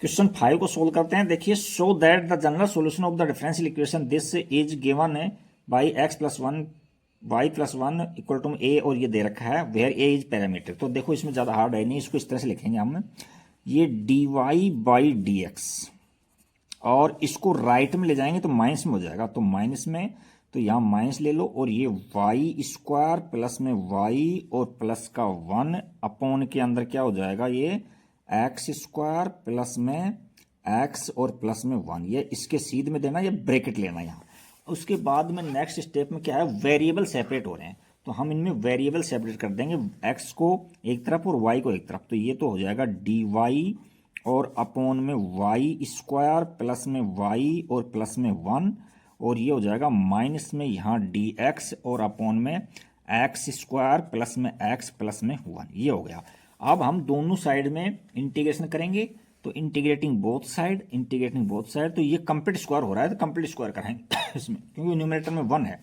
Question 5 को solve करते हैं। देखिए, show that the general solution of the differential equation this is given by X plus one Y plus one equal to A, और ये दे रखा है वेयर ए इज पैरामीटर। तो देखो इसमें ज़्यादा हार्ड है नहीं, इसको इस तरह से लिखेंगे हम, ये D Y by D X, और इसको राइट में ले जाएंगे तो माइनस में हो जाएगा, तो माइनस में, तो यहाँ माइनस ले लो, और ये वाई स्क्वायर प्लस में वाई और प्लस का वन अपॉन के अंदर क्या हो जाएगा, ये एक्स स्क्वायर प्लस में एक्स और प्लस में वन, ये इसके सीध में देना, ये ब्रैकेट लेना यहाँ। उसके बाद में नेक्स्ट स्टेप में क्या है, वेरिएबल सेपरेट हो रहे हैं, तो हम इनमें वेरिएबल सेपरेट कर देंगे, एक्स को एक तरफ और वाई को एक तरफ, तो ये तो हो जाएगा डी वाई और अपॉन में वाई स्क्वायर प्लस में वाई और प्लस में वन, और ये हो जाएगा माइनस में यहाँ डी एक्स और अपॉन में एक्स स्क्वायर प्लस में एक्स प्लस में वन, ये हो गया। अब हम दोनों साइड में इंटीग्रेशन करेंगे, तो इंटीग्रेटिंग बोथ साइड, तो ये कंप्लीट स्क्वायर हो रहा है, तो कंप्लीट स्क्वायर कराएंगे इसमें, क्योंकि न्यूमरेटर में वन है।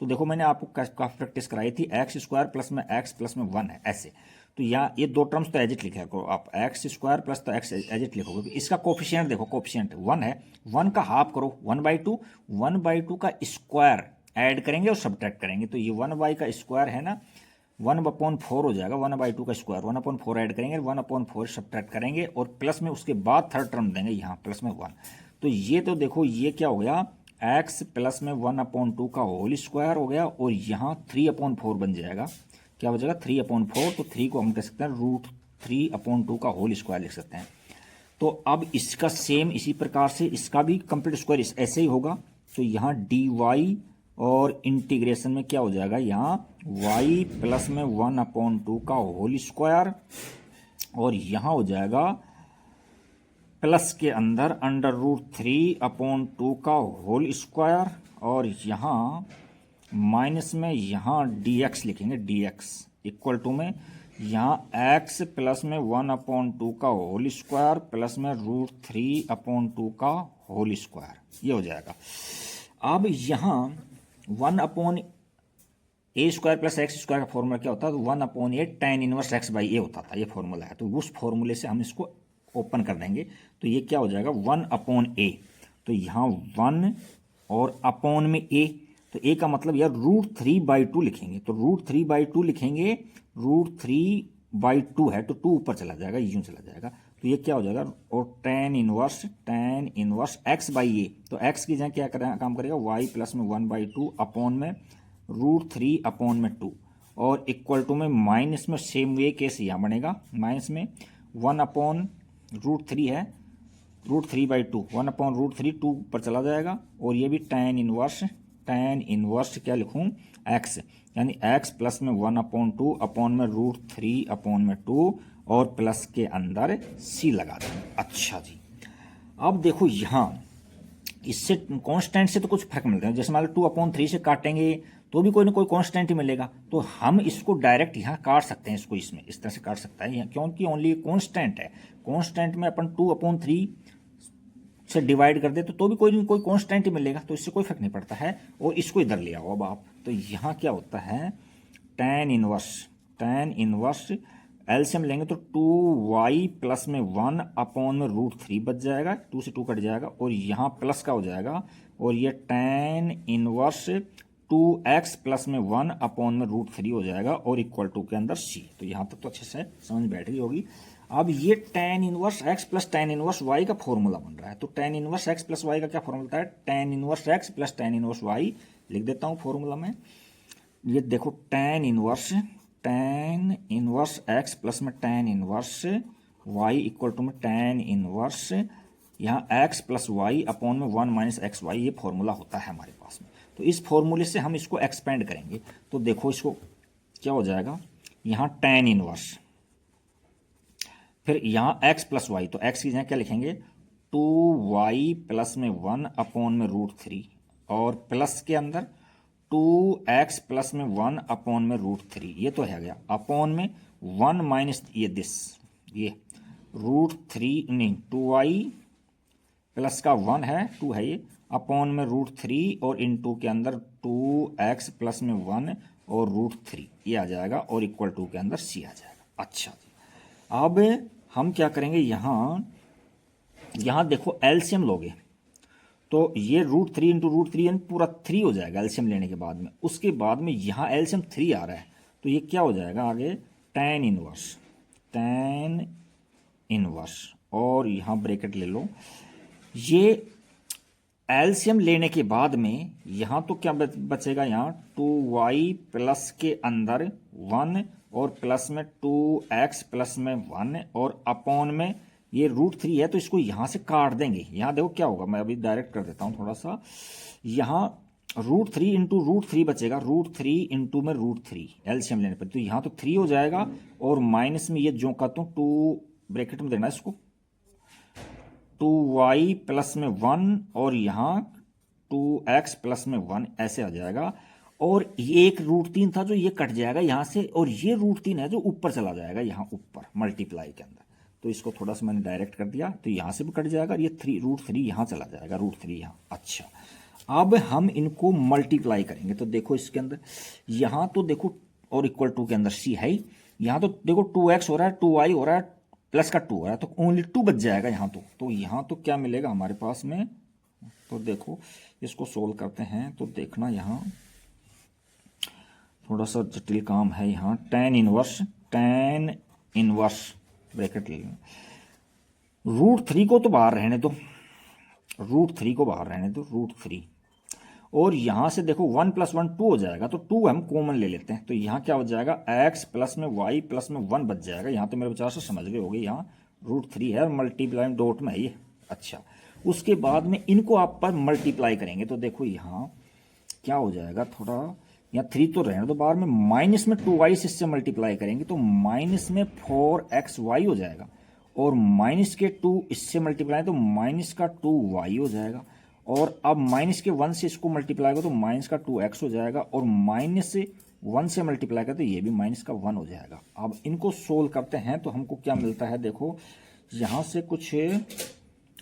तो देखो मैंने आपको काफी प्रैक्टिस कराई थी, एक्स स्क्वायर प्लस में एक्स प्लस में वन है ऐसे, तो यहाँ ये दो टर्म्स तो एजिट लिखा करो आप, एक्स स्क्वायर प्लस तो एक्स एजिट लिखोगे। इसका कोफिशिएंट देखो, कोफिशिएंट वन है, वन का हाफ करो, 1/2 का स्क्वायर ऐड करेंगे और सब्ट्रैक्ट करेंगे, तो ये 1 का स्क्वायर है ना, 1/4 हो जाएगा, 1/2 का स्क्वायर, 1/4 ऐड करेंगे, 1/4 सब्ट्रैक्ट करेंगे, और प्लस में उसके बाद थर्ड टर्म देंगे यहाँ प्लस में वन। तो ये तो देखो ये क्या हो गया, एक्स प्लस में 1/2 का होल स्क्वायर हो गया, और यहाँ 3/4 बन जाएगा, क्या हो जाएगा 3/4, तो 3 को हम कह सकते हैं √3/2 का होल स्क्वायर लिख सकते हैं। तो अब इसका सेम इसी प्रकार से इसका भी कंप्लीट स्क्वायर ऐसे ही होगा, तो यहाँ डी वाई और इंटीग्रेशन में क्या हो जाएगा, यहाँ y प्लस में 1/2 का होल स्क्वायर, और यहाँ हो जाएगा प्लस के अंदर √3/2 का होल स्क्वायर, और यहाँ माइनस में यहाँ dx लिखेंगे, dx इक्वल टू में यहाँ x प्लस में 1/2 का होल स्क्वायर प्लस में √3/2 का होल स्क्वायर, ये हो जाएगा। अब यहाँ 1/a square plus X square का फॉर्मूला क्या होता है, तो 1/a tan inverse x by A होता था, ये फॉर्मूला है, तो उस फॉर्मूले से हम इसको ओपन कर देंगे, तो ये क्या हो जाएगा 1/a, तो यहाँ 1 और अपॉन में a, तो a का मतलब यार √3/2 लिखेंगे, तो √3/2 लिखेंगे, √3/2 है तो 2 ऊपर चला जाएगा, यूं चला जाएगा, तो ये क्या हो जाएगा, और tan इनवर्स x बाई ए, तो x की जगह क्या काम करेगा, y प्लस में 1/2 अपॉन में √3/2, और इक्वल टू में माइनस में सेम वे केस यहाँ बनेगा, माइनस में 1/√3 है, √3/2, 1/√3 2 पर चला जाएगा, और ये भी tan इनवर्स क्या लिखूँ, x, यानी x प्लस में 1/2 अपॉन में √3/2, और प्लस के अंदर c लगा देंगे। अच्छा जी, अब देखो यहाँ इससे कांस्टेंट से तो कुछ फर्क मिलता है, जैसे मान लो 2/3 से काटेंगे तो भी कोई ना कोई कांस्टेंट ही मिलेगा, तो हम इसको डायरेक्ट यहाँ काट सकते हैं, इसको इसमें इस तरह से काट सकता है, क्योंकि ओनली कांस्टेंट है, कांस्टेंट में अपन 2/3 से डिवाइड कर दे तो भी कोई कांस्टेंट ही मिलेगा, तो इससे कोई फर्क नहीं पड़ता है, और इसको इधर ले आओ अब आप, तो यहाँ क्या होता है tan इनवर्स एलसीएम लेंगे तो 2y प्लस में 1/में √3 बच जाएगा, 2 से 2 कट जाएगा, और यहाँ प्लस का हो जाएगा, और ये tan इनवर्स 2x प्लस में 1/में √3 हो जाएगा, और इक्वल टू के अंदर c। तो यहाँ तक तो अच्छे से समझ बैठ गई होगी। अब ये tan inverse x plus tan inverse y का फॉर्मूला बन रहा है, तो tan inverse x plus y का क्या फॉर्मूला होता है, tan inverse x plus tan inverse y लिख देता हूँ फॉर्मूला में। ये देखो tan इनवर्स x प्लस में tan inverse y equal to में tan इनवर्स यहाँ x प्लस y अपॉन में 1 माइनस एक्स वाई, ये फॉर्मूला होता है हमारे पास में। तो इस फॉर्मूले से हम इसको एक्सपेंड करेंगे, तो देखो इसको क्या हो जाएगा, यहाँ tan इनवर्स, फिर यहाँ x प्लस वाई, तो x की जगह क्या लिखेंगे 2y प्लस में 1/में √3, और प्लस के अंदर 2x प्लस में 1/में √3, ये तो है गया, अपॉन में 1 माइनस ये √3 नहीं 2y प्लस का 1 है, 2 है ये, अपॉन में √3, और इनटू के अंदर 2x प्लस में 1 और √3, ये आ जाएगा, और इक्वल टू के अंदर c आ जाएगा। अच्छा जी, अब हम क्या करेंगे, यहाँ यहाँ देखो एलसीएम लोगे तो ये √3 इंटू √3 यानी पूरा 3 हो जाएगा एलसीएम लेने के बाद में। उसके बाद में यहाँ एलसीएम 3 आ रहा है तो ये क्या हो जाएगा आगे tan इनवर्स और यहाँ ब्रैकेट ले लो। ये एलसीएम लेने के बाद में यहाँ तो क्या बचेगा, यहाँ 2y प्लस के अंदर 1 और प्लस में 2x प्लस में 1 और अपॉन में ये √3 है तो इसको यहाँ से काट देंगे। यहाँ देखो क्या होगा, मैं अभी डायरेक्ट कर देता हूँ थोड़ा सा। यहाँ √3 इंटू √3 बचेगा, √3 इंटू में √3 एलसीएम लेने पर तो यहाँ तो 3 हो जाएगा और माइनस में ये जो कहता हूँ 2 ब्रैकेट में देना इसको 2y प्लस में 1 और यहाँ 2x प्लस में 1 ऐसे आ जाएगा। और ये एक √3 था जो ये कट जाएगा यहाँ से और ये √3 है जो ऊपर चला जाएगा यहाँ ऊपर मल्टीप्लाई के अंदर। तो इसको थोड़ा सा मैंने डायरेक्ट कर दिया तो यहाँ से भी कट जाएगा और ये √3 यहाँ चला जाएगा, √3 यहाँ। अच्छा अब हम इनको मल्टीप्लाई करेंगे तो देखो इसके अंदर यहाँ तो देखो और इक्वल टू के अंदर c है ही, यहाँ तो देखो 2x हो रहा है 2y हो रहा है प्लस का 2 हो रहा है तो ओनली 2 बच जाएगा यहाँ तो यहाँ तो क्या मिलेगा हमारे पास में। तो देखो इसको सोल्व करते हैं तो देखना यहाँ थोड़ा सा जटिल काम है। यहाँ tan इनवर्स ब्रैकेट ले लो, √3 को तो बाहर रहने दो, √3 को बाहर रहने दो √3 और यहाँ से देखो 1 प्लस 1 2 हो जाएगा तो 2 हम कॉमन ले लेते हैं तो यहाँ क्या हो जाएगा x प्लस में y प्लस में 1 बच जाएगा। यहाँ तो मेरे विचार से समझ गए होगे, यहाँ √3 है और मल्टीप्लाई डॉट में है ये। अच्छा उसके बाद में इनको आप पर मल्टीप्लाई करेंगे तो देखो यहाँ क्या हो जाएगा, थोड़ा यहाँ 3 तो रहने दो बाहर में, माइनस में 2y इससे मल्टीप्लाई करेंगे तो माइनस में 4xy हो जाएगा और माइनस के 2 इससे मल्टीप्लाई तो माइनस का 2y हो जाएगा और अब माइनस के 1 से इसको मल्टीप्लाई करो तो माइनस का 2x हो जाएगा और माइनस से 1 से मल्टीप्लाई करो तो ये भी माइनस का 1 हो जाएगा। अब इनको सोल्व करते हैं तो हमको क्या मिलता है, देखो यहाँ से कुछ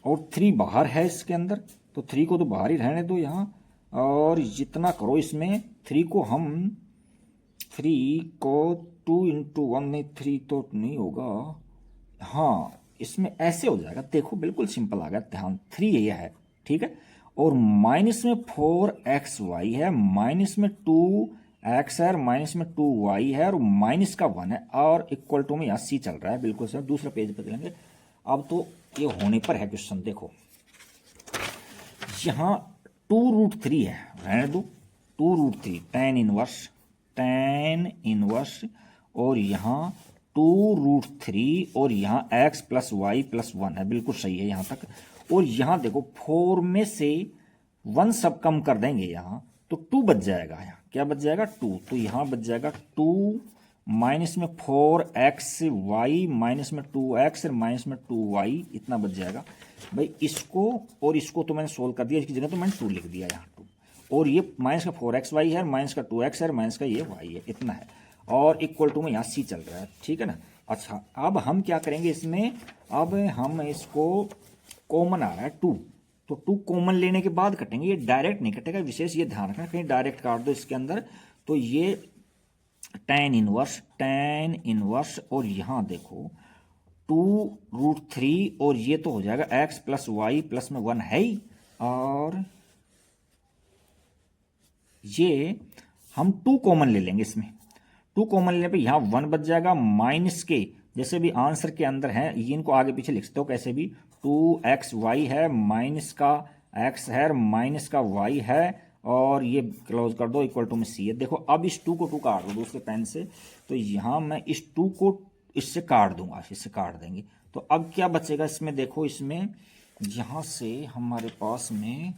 और 3 बाहर है इसके अंदर तो 3 को तो बाहर ही रहने दो यहाँ और जितना करो इसमें 3 को 2 इंटू 1 नहीं 3 तो नहीं होगा, हाँ इसमें ऐसे हो जाएगा। देखो बिल्कुल सिंपल आ गया, ध्यान 3 ये है ठीक है और माइनस में 4xy है, माइनस में 2x है और माइनस में 2y है और माइनस का 1 है और इक्वल टू में यहाँ c चल रहा है। बिल्कुल सर दूसरा पेज पर चलेंगे। अब तो ये होने पर है क्वेश्चन, देखो यहाँ 2√3 है, रहने दो 2√3 tan इनवर्स और यहाँ 2√3 और यहाँ x प्लस वाई प्लस 1 है, बिल्कुल सही है यहाँ तक। और यहाँ देखो 4 में से 1 सब कम कर देंगे यहाँ तो 2 बच जाएगा, यहाँ क्या बच जाएगा 2 तो यहाँ बच जाएगा 2 माइनस में 4xy माइनस में 2x और माइनस में 2y इतना बच जाएगा। भाई इसको और इसको तो मैंने सोल्व कर दिया, इसकी जगह तो मैंने 2 लिख दिया यहाँ 2 और ये माइनस का 4xy है माइनस का 2x है माइनस का ये y है, इतना है और इक्वल टू में यहाँ c चल रहा है, ठीक है ना। अच्छा अब हम क्या करेंगे इसमें, अब हम इसको कॉमन आ रहा है 2 तो 2 कॉमन लेने के बाद कटेंगे, ये डायरेक्ट नहीं कटेगा, विशेष ये ध्यान रखना कहीं डायरेक्ट काट दो इसके अंदर। तो ये tan इनवर्स और यहाँ देखो 2√3 और ये तो हो जाएगा x प्लस वाई प्लस में 1 है ही और ये हम 2 कॉमन ले लेंगे इसमें, 2 कॉमन लेने पे यहाँ 1 बच जाएगा माइनस के जैसे भी आंसर के अंदर है ये इनको आगे पीछे लिख सकते हो कैसे भी, 2xy है माइनस का x है माइनस का y है और ये क्लोज कर दो इक्वल टू में c है। देखो अब इस 2 को 2 काट दो दूसरे पेन से तो यहाँ मैं इस 2 को इससे काट दूंगा, इससे काट देंगे तो अब क्या बचेगा इसमें, देखो इसमें यहाँ से हमारे पास में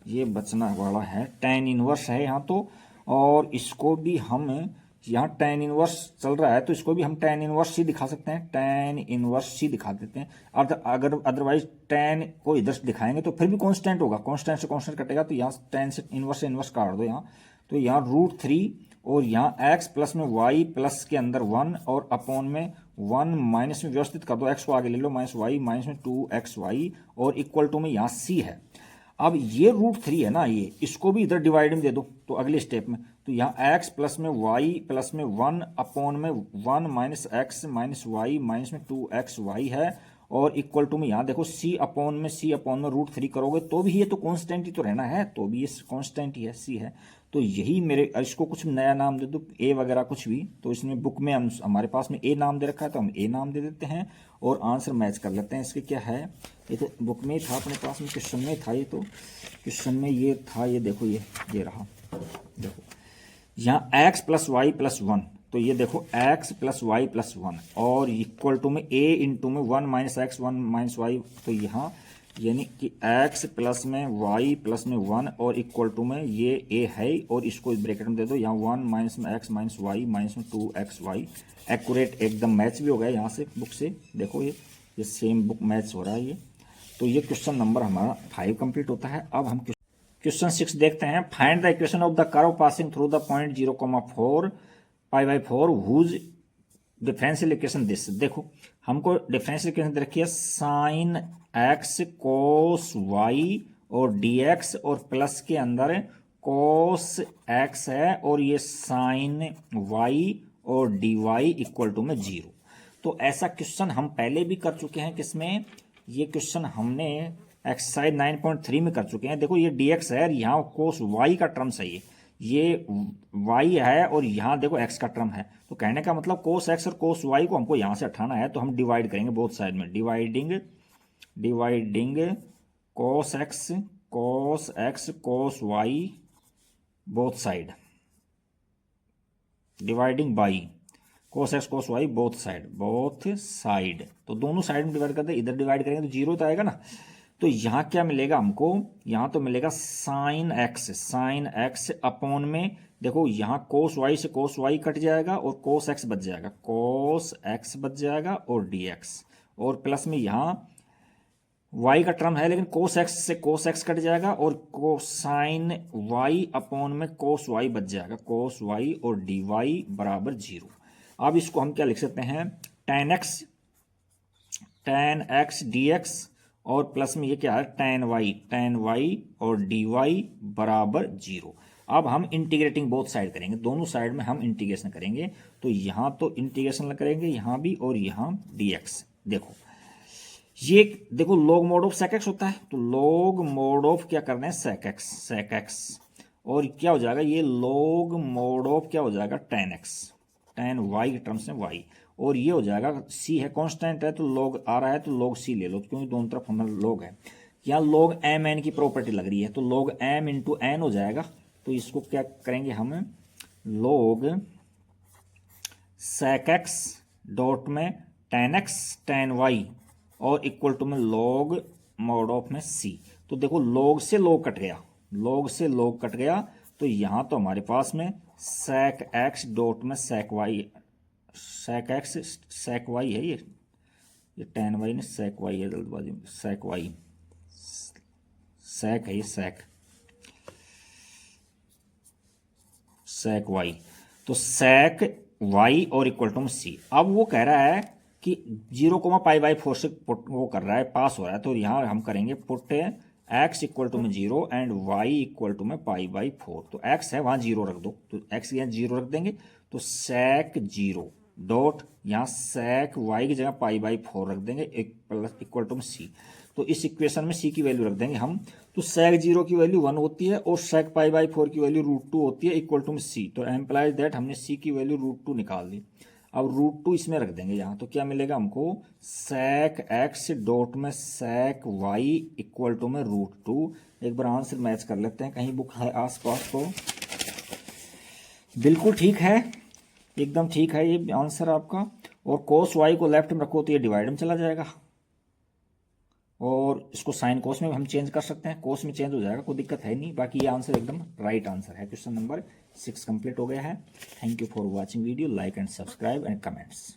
ये बचना वाला है tan इनवर्स है यहाँ तो, और इसको भी हम यहाँ tan इनवर्स चल रहा है तो इसको भी हम tan इनवर्स सी दिखा सकते हैं, tan इनवर्स सी दिखा देते हैं। अगर अदरवाइज tan को इधर से दिखाएंगे तो फिर भी कांस्टेंट होगा, कांस्टेंट से कांस्टेंट कटेगा तो यहाँ tan से इनवर्स काट दो यहाँ तो यहाँ √3 और यहाँ x प्लस में y प्लस के अंदर 1 और अपॉन में 1 माइनस में व्यवस्थित कर दो, x को आगे ले लो माइनस y माइनस में 2xy और इक्वल टू में यहाँ c है। अब ये √3 है ना, ये इसको भी इधर डिवाइड में दे दो तो अगले स्टेप में तो यहाँ x प्लस में y प्लस में 1 अपॉन में 1 minus x minus y minus में 2xy है और इक्वल टू में यहाँ देखो c अपॉन में √3 करोगे तो भी ये तो कांस्टेंट ही तो रहना है, तो भी ये कांस्टेंट ही है, c है। तो यही मेरे, इसको कुछ नया नाम दे दो a वगैरह कुछ भी, तो इसमें बुक में हमारे पास में a नाम दे रखा है तो हम a नाम दे देते हैं और आंसर मैच कर लेते हैं। इसके क्या है, ये तो बुक में ही था अपने पास में, क्वेश्चन में था, ये तो क्वेश्चन में ये था, ये देखो ये रहा, देखो यहाँ x + y + 1, तो ये देखो x + y + 1 और इक्वल टू में a इंटू में 1 - x 1 - y, तो यहाँ यानी कि x प्लस में y प्लस में 1 और इक्वल टू में ये a है और इसको इस ब्रैकेट में दे दो, यहाँ 1 माइनस में x माइनस y माइनस में 2xy, एक्यूरेट एकदम मैच भी हो गया यहाँ से बुक से, देखो ये सेम बुक मैच हो रहा है ये। तो ये क्वेश्चन नंबर हमारा 5 कंप्लीट होता है। अब हम क्वेश्चन 6 देखते हैं। Find the equation of the curve passing through the point 0,4 π/4 whose differential equation this. देखो हमको डिफरेंशियल इक्वेशन दे रखी है sin x cos y और dx और प्लस के अंदर cos x है और ये sin y और dy इक्वल टू में 0। तो ऐसा क्वेश्चन हम पहले भी कर चुके हैं, किसमें, ये क्वेश्चन हमने एक्सरसाइज 9.3 में कर चुके हैं। देखो ये dx है, यहाँ cos y का टर्म सही है, ये y है और यहाँ देखो x का टर्म है, तो कहने का मतलब cos x और cos y को हमको यहाँ से हटाना है, तो हम डिवाइड करेंगे बोथ साइड में, dividing cos x cos y both side, dividing by cos x cos y both side, तो दोनों साइड में डिवाइड करते, इधर डिवाइड करेंगे तो 0 तो आएगा ना। तो यहाँ क्या मिलेगा हमको, यहाँ तो मिलेगा sin x अपॉन में, देखो यहाँ cos y से cos y कट जाएगा और cos x बच जाएगा और dx, और प्लस में यहाँ y का टर्म है लेकिन cos x से cos x कट जाएगा और sin y अपॉन में cos y बच जाएगा, cos y और dy बराबर 0। अब इसको हम क्या लिख सकते हैं, tan x dx और प्लस में ये क्या है tan y और dy बराबर 0। अब हम इंटीग्रेटिंग बोथ साइड करेंगे, दोनों साइड में हम इंटीग्रेशन करेंगे, तो यहाँ तो इंटीग्रेशन करेंगे यहाँ भी और यहाँ dx। देखो ये देखो log mod of sec x होता है, तो log mod ऑफ क्या करना है sec x और क्या हो जाएगा, ये log mod ऑफ क्या हो जाएगा tan y के टर्म्स में y, और ये हो जाएगा c है कांस्टेंट है तो log आ रहा है तो log c ले लो, क्योंकि दोनों तरफ हमारा log है। यहाँ log m n की प्रॉपर्टी लग रही है तो log m इंटू n हो जाएगा, तो इसको क्या करेंगे हम, log sec x डॉट में tan x tan y और इक्वल टू में log mod ऑफ में c। तो देखो log से log कट गया, तो यहाँ तो हमारे पास में sec x डॉट में sec y है, ये tan y ने sec y है, जल्दबाजी में sec y, sec है ये sec y, तो sec y और इक्वल टू में c। अब वो कह रहा है कि 0,π/4 से वो कर रहा है, पास हो रहा है, तो यहाँ हम करेंगे पुट x इक्वल टू में 0 एंड y इक्वल टू में π/4, तो x है वहाँ 0 रख दो, तो x यहाँ 0 रख देंगे, तो sec 0 डॉट यहाँ sec y की जगह π/4 रख देंगे इक्वल टू में c। तो इस इक्वेशन में c की वैल्यू रख देंगे हम, तो sec 0 की वैल्यू 1 होती है और sec π/4 की वैल्यू √2 होती है इक्वल टू में c, तो एम्प्लाइज दैट हमने c की वैल्यू √2 निकाल दी। अब √2 इसमें रख देंगे यहाँ, तो क्या मिलेगा हमको, sec x डॉट में sec y इक्वल टू में √2। एक बार आंसर मैच कर लेते हैं, कहीं बुक है आसपास तो, बिल्कुल ठीक है, एकदम ठीक है ये आंसर आपका। और cos y को लेफ्ट में रखो तो ये डिवाइड में चला जाएगा, और इसको साइन कोस में हम चेंज कर सकते हैं, कोस में चेंज हो जाएगा, कोई दिक्कत है नहीं। बाकी ये आंसर एकदम राइट आंसर है। क्वेश्चन नंबर 6 कंप्लीट हो गया है। Thank you for watching video, like and subscribe and comments.